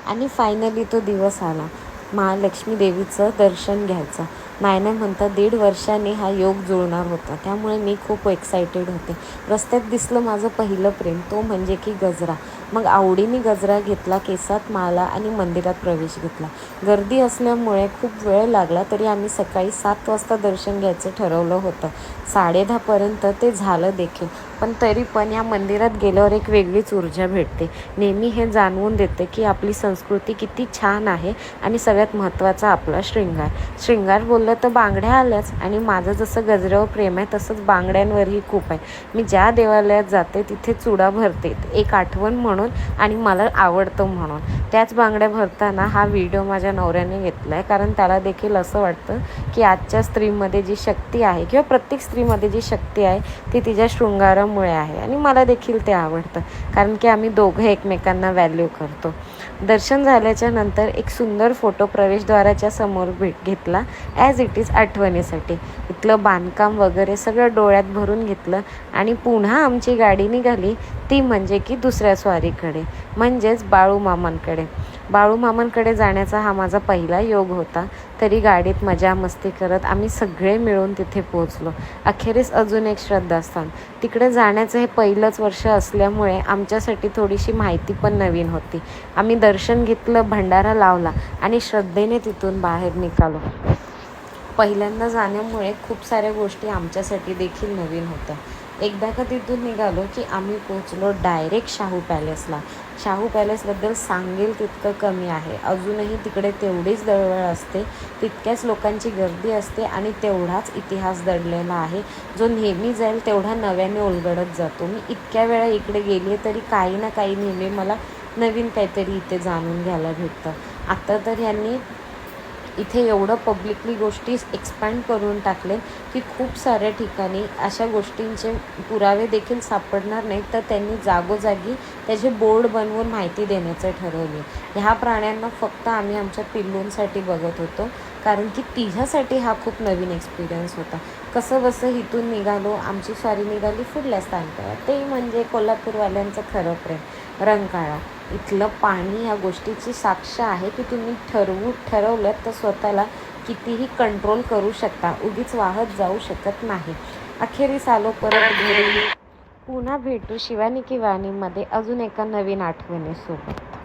आणि फायनली तो दिवस आला, महालक्ष्मी देवीचं दर्शन घ्यायचं. नाही म्हणता 1.5 वर्षांनी हा योग जुळणार होता, त्यामुळे मी खूप एक्सायटेड होते. रस्त्यात दिसलं माझं पहिलं प्रेम, तो म्हणजे की गजरा. मग आवडीने गजरा घेतला, केसात माळा आणि मंदिरात प्रवेश घेतला. गर्दी असल्यामुळे खूप वेळ लागला, तरी आम्ही सकाळी 7 वाजता दर्शन घ्यायचं ठरवलं होतं. 10:30पर्यंत ते झालं देखील. पण तरी पण या मंदिरात गेल्यावर एक वेगळीच ऊर्जा भेटते. नेहमी हे जाणवून देते की आपली संस्कृती किती छान आहे आणि सगळ्यात महत्त्वाचा आपला श्रृंगार बोललं तर बांगड्या आल्याच. आणि माझं जसं गजऱ्यावर प्रेम आहे तसंच बांगड्यांवरही खूप आहे. मी ज्या देवालयात जाते तिथे चुडा भरते, एक आठवण म्हणून आणि मला आवडतं म्हणून. त्याच बांगड्या भरताना हा व्हिडिओ माझ्या नवऱ्याने घेतला आहे, कारण त्याला देखील असं वाटतं की आजच्या स्त्रीमध्ये जी शक्ती आहे किंवा प्रत्येक स्त्रीमध्ये जी शक्ती आहे ती तिच्या शृंगारामुळे आहे. आणि मला देखील ते आवडतं, कारण की आम्ही दोघं एकमेकांना व्हॅल्यू करतो. दर्शन झाल्याच्या नंतर एक सुंदर फोटो प्रवेशद्वाराच्या समोर घेतला, ॲज इट इज आठवणीसाठी. इथलं बांधकाम वगैरे सगळं डोळ्यात भरून घेतलं आणि पुन्हा आमची गाडी निघाली, ती म्हणजे की दुसऱ्या स्वारीकडे, म्हणजेच बाळूमामांकडे जाण्याचा हा माझा पहिला योग होता. तरी गाडीत मजा मस्ती करत आम्ही सगळे मिळून तिथे पोहोचलो. अखेरीस अजून एक श्रद्धास्थान. तिकडे जाण्याचं हे पहिलंच वर्ष असल्यामुळे आमच्यासाठी थोडीशी माहिती पण नवीन होती. आम्ही दर्शन घेतलं, भंडारा लावला आणि श्रद्धेने तिथून बाहेर निघालो. पहिल्यांदा जाण्यामुळे खूप साऱ्या गोष्टी आमच्यासाठी देखील नवीन होत्या. एकदा का तिथून निघालो की आम्ही पोहोचलो डायरेक्ट शाहू पॅलेसला. शाहू पॅलेसबद्दल सांगेल तितकं कमी आहे. अजूनही तिकडे तेवढीच दळवळ असते, तितक्याच लोकांची गर्दी असते आणि तेवढाच इतिहास दडलेला आहे, जो नेहमी जाईल तेवढा नव्याने उलगडत जातो. मी इतक्या वेळा इकडे गेली आहे, तरी काही ना काही नेहमी मला नवीन काहीतरी इथे जाणून घ्यायला भेटतं. आता तर ह्यांनी इथे एवढं पब्लिकली गोष्टी एक्सपॅन्ड करून टाकले की खूप साऱ्या ठिकाणी अशा गोष्टींचे पुरावे देखील सापडणार नाहीत, तर त्यांनी जागोजागी त्याचे बोर्ड बनवून माहिती देण्याचं ठरवले. ह्या प्राण्यांना फक्त आम्ही आमच्या पिल्लूंसाठी बघत होतो, कारण की तिच्यासाठी हा खूप नवीन एक्सपिरियन्स होता. कसं बसं इथून निघालो, आमची स्वारी निघाली पुढल्या स्थानकावर, ते म्हणजे कोल्हापूरवाल्यांचं खरं प्रेम, रंकाळा. इथलं पाणी ह्या गोष्टीची साक्ष आहे की तुम्ही ठरवलं तर स्वतःला कितीही कंट्रोल करू शकता, उगीच वाहत जाऊ शकत नाही. अखेरीस आलो परत घरी. पुन्हा भेटू शिवानी की वाणीमध्ये अजून एका नवीन आठवणीसोबत.